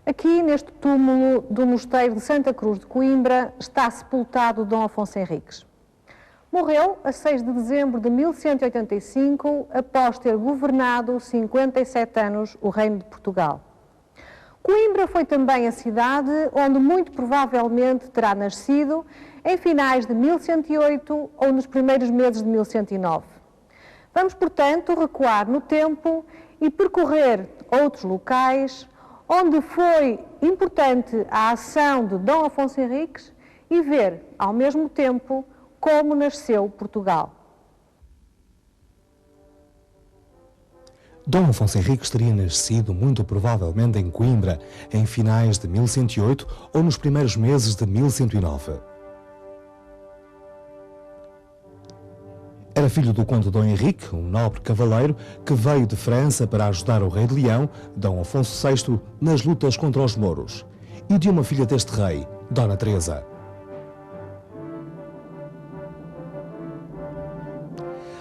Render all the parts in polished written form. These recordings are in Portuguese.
Aqui, neste túmulo do Mosteiro de Santa Cruz de Coimbra, está sepultado Dom Afonso Henriques. Morreu a 6 de dezembro de 1185, após ter governado 57 anos o Reino de Portugal. Coimbra foi também a cidade onde muito provavelmente terá nascido em finais de 1108 ou nos primeiros meses de 1109. Vamos, portanto, recuar no tempo e percorrer outros locais onde foi importante a ação de Dom Afonso Henriques e ver, ao mesmo tempo, como nasceu Portugal. Dom Afonso Henriques teria nascido muito provavelmente em Coimbra, em finais de 1108 ou nos primeiros meses de 1109. Era filho do conde Dom Henrique, um nobre cavaleiro que veio de França para ajudar o rei de Leão, Dom Afonso VI, nas lutas contra os mouros, e de uma filha deste rei, Dona Teresa.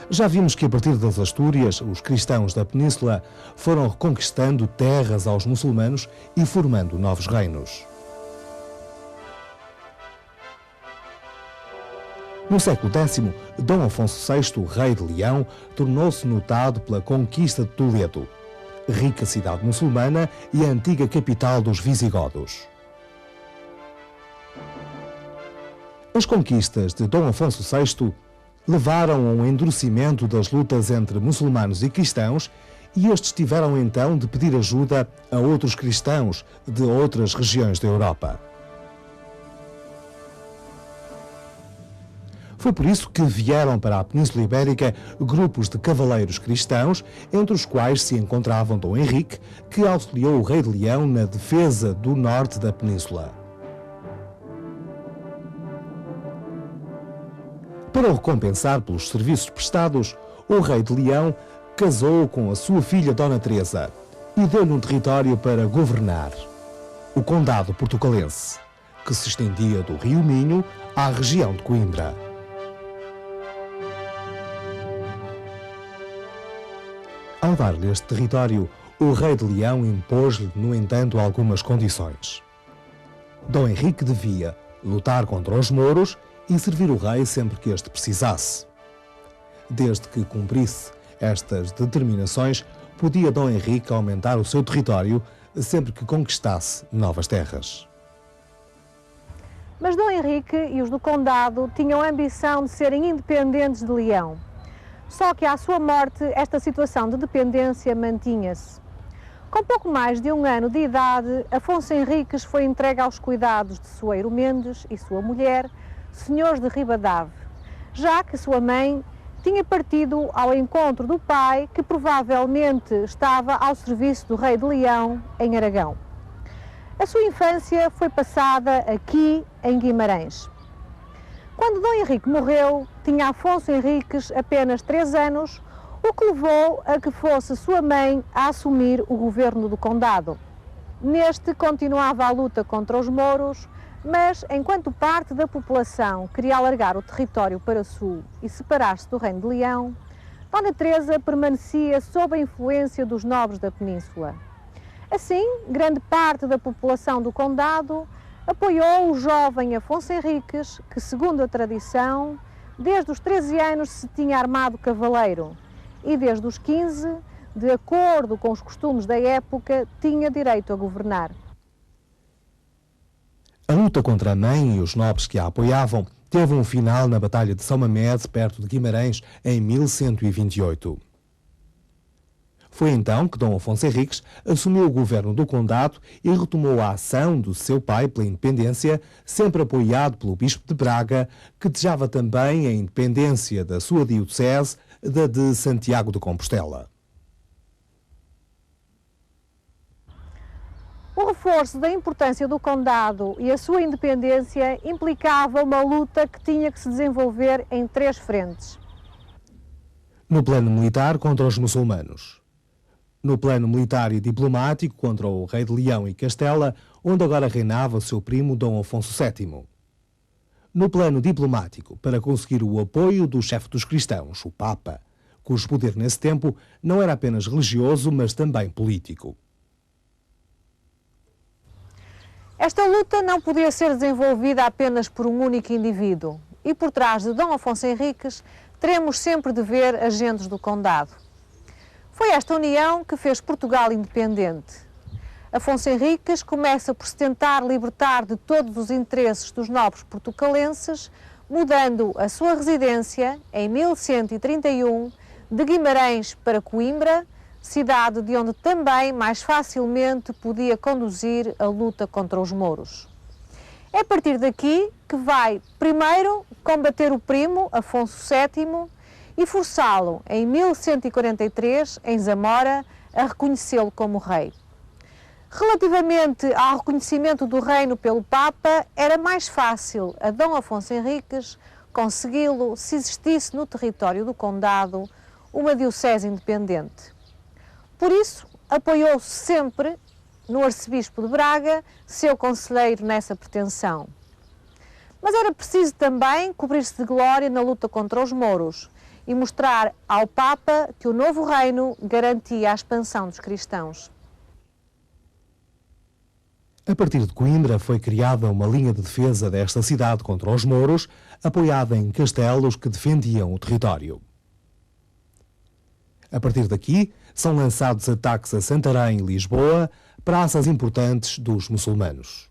Já vimos que a partir das Astúrias, os cristãos da península foram reconquistando terras aos muçulmanos e formando novos reinos. No século X, Dom Afonso VI, rei de Leão, tornou-se notado pela conquista de Toledo, rica cidade muçulmana e a antiga capital dos visigodos. As conquistas de Dom Afonso VI levaram a um endurecimento das lutas entre muçulmanos e cristãos, e estes tiveram então de pedir ajuda a outros cristãos de outras regiões da Europa. Foi por isso que vieram para a Península Ibérica grupos de cavaleiros cristãos, entre os quais se encontravam Dom Henrique, que auxiliou o rei de Leão na defesa do norte da península. Para o recompensar pelos serviços prestados, o rei de Leão casou com a sua filha Dona Teresa e deu-lhe um território para governar, o Condado Portucalense, que se estendia do Rio Minho à região de Coimbra. Ao dar-lhe este território, o rei de Leão impôs-lhe, no entanto, algumas condições. Dom Henrique devia lutar contra os mouros e servir o rei sempre que este precisasse. Desde que cumprisse estas determinações, podia Dom Henrique aumentar o seu território sempre que conquistasse novas terras. Mas Dom Henrique e os do Condado tinham a ambição de serem independentes de Leão. Só que à sua morte esta situação de dependência mantinha-se. Com pouco mais de um ano de idade, Afonso Henriques foi entregue aos cuidados de Soeiro Mendes e sua mulher, senhores de Ribadave, já que sua mãe tinha partido ao encontro do pai, que provavelmente estava ao serviço do rei de Leão, em Aragão. A sua infância foi passada aqui, em Guimarães. Quando Dom Henrique morreu, tinha Afonso Henriques apenas 3 anos, o que levou a que fosse sua mãe a assumir o governo do condado. Neste continuava a luta contra os mouros, mas enquanto parte da população queria alargar o território para sul e separar-se do Reino de Leão, Dona Teresa permanecia sob a influência dos nobres da península. Assim, grande parte da população do condado apoiou o jovem Afonso Henriques, que, segundo a tradição, desde os 13 anos se tinha armado cavaleiro e desde os 15, de acordo com os costumes da época, tinha direito a governar. A luta contra a mãe e os nobres que a apoiavam teve um final na Batalha de São Mamede, perto de Guimarães, em 1128. Foi então que Dom Afonso Henriques assumiu o governo do condado e retomou a ação do seu pai pela independência, sempre apoiado pelo bispo de Braga, que desejava também a independência da sua diocese, da de Santiago de Compostela. O reforço da importância do condado e a sua independência implicava uma luta que tinha que se desenvolver em 3 frentes. No plano militar, contra os muçulmanos. No plano militar e diplomático, contra o rei de Leão e Castela, onde agora reinava seu primo Dom Afonso VII. No plano diplomático, para conseguir o apoio do chefe dos cristãos, o Papa, cujo poder nesse tempo não era apenas religioso, mas também político. Esta luta não podia ser desenvolvida apenas por um único indivíduo e por trás de Dom Afonso Henriques teremos sempre de ver agentes do condado. Foi esta união que fez Portugal independente. Afonso Henriques começa por se tentar libertar de todos os interesses dos nobres portucalenses, mudando a sua residência, em 1131, de Guimarães para Coimbra, cidade de onde também mais facilmente podia conduzir a luta contra os mouros. É a partir daqui que vai, primeiro, combater o primo, Afonso VII, e forçá-lo, em 1143, em Zamora, a reconhecê-lo como rei. Relativamente ao reconhecimento do reino pelo Papa, era mais fácil a Dom Afonso Henriques consegui-lo se existisse no território do condado uma diocese independente. Por isso, apoiou-se sempre no arcebispo de Braga, seu conselheiro nessa pretensão. Mas era preciso também cobrir-se de glória na luta contra os mouros e mostrar ao Papa que o novo reino garantia a expansão dos cristãos. A partir de Coimbra foi criada uma linha de defesa desta cidade contra os mouros, apoiada em castelos que defendiam o território. A partir daqui, são lançados ataques a Santarém e Lisboa, praças importantes dos muçulmanos.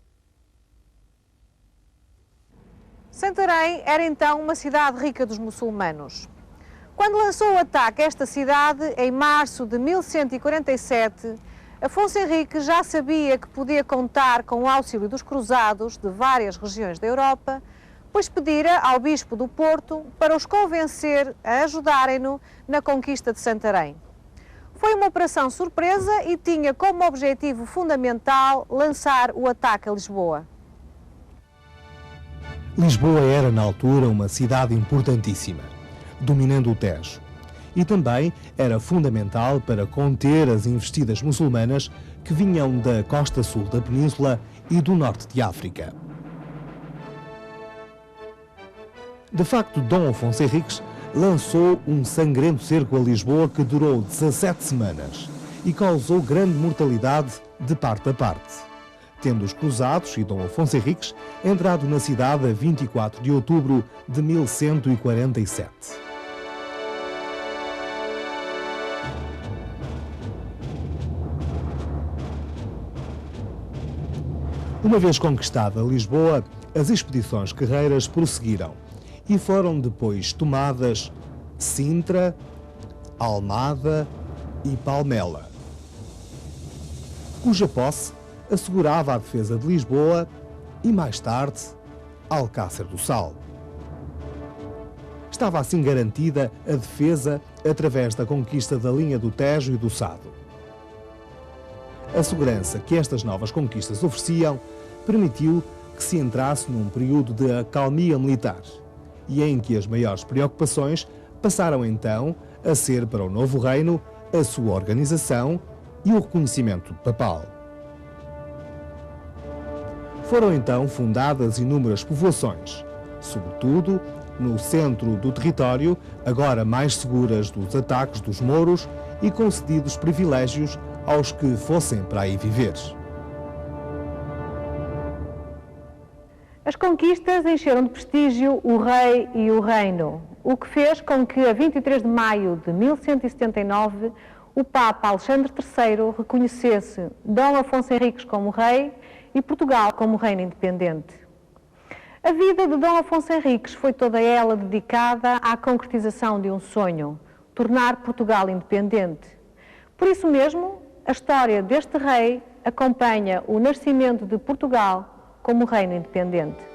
Santarém era então uma cidade rica dos muçulmanos. Quando lançou o ataque a esta cidade, em março de 1147, Afonso Henriques já sabia que podia contar com o auxílio dos cruzados de várias regiões da Europa, pois pedira ao bispo do Porto para os convencer a ajudarem-no na conquista de Santarém. Foi uma operação surpresa e tinha como objetivo fundamental lançar o ataque a Lisboa. Lisboa era, na altura, uma cidade importantíssima, dominando o Tejo, e também era fundamental para conter as investidas muçulmanas que vinham da costa sul da península e do norte de África. De facto, Dom Afonso Henriques lançou um sangrento cerco a Lisboa que durou 17 semanas e causou grande mortalidade de parte a parte, tendo os cruzados e Dom Afonso Henriques entrado na cidade a 24 de outubro de 1147. Uma vez conquistada Lisboa, as expedições guerreiras prosseguiram e foram depois tomadas Sintra, Almada e Palmela, cuja posse assegurava a defesa de Lisboa e, mais tarde, Alcácer do Sal. Estava assim garantida a defesa através da conquista da linha do Tejo e do Sado. A segurança que estas novas conquistas ofereciam permitiu que se entrasse num período de acalmia militar e em que as maiores preocupações passaram então a ser para o novo reino a sua organização e o reconhecimento papal. Foram então fundadas inúmeras povoações, sobretudo no centro do território, agora mais seguras dos ataques dos mouros e concedidos privilégios aos que fossem para aí viver. As conquistas encheram de prestígio o rei e o reino, o que fez com que, a 23 de maio de 1179, o Papa Alexandre III reconhecesse Dom Afonso Henriques como rei e Portugal como reino independente. A vida de Dom Afonso Henriques foi toda ela dedicada à concretização de um sonho, tornar Portugal independente. Por isso mesmo, a história deste rei acompanha o nascimento de Portugal como reino independente.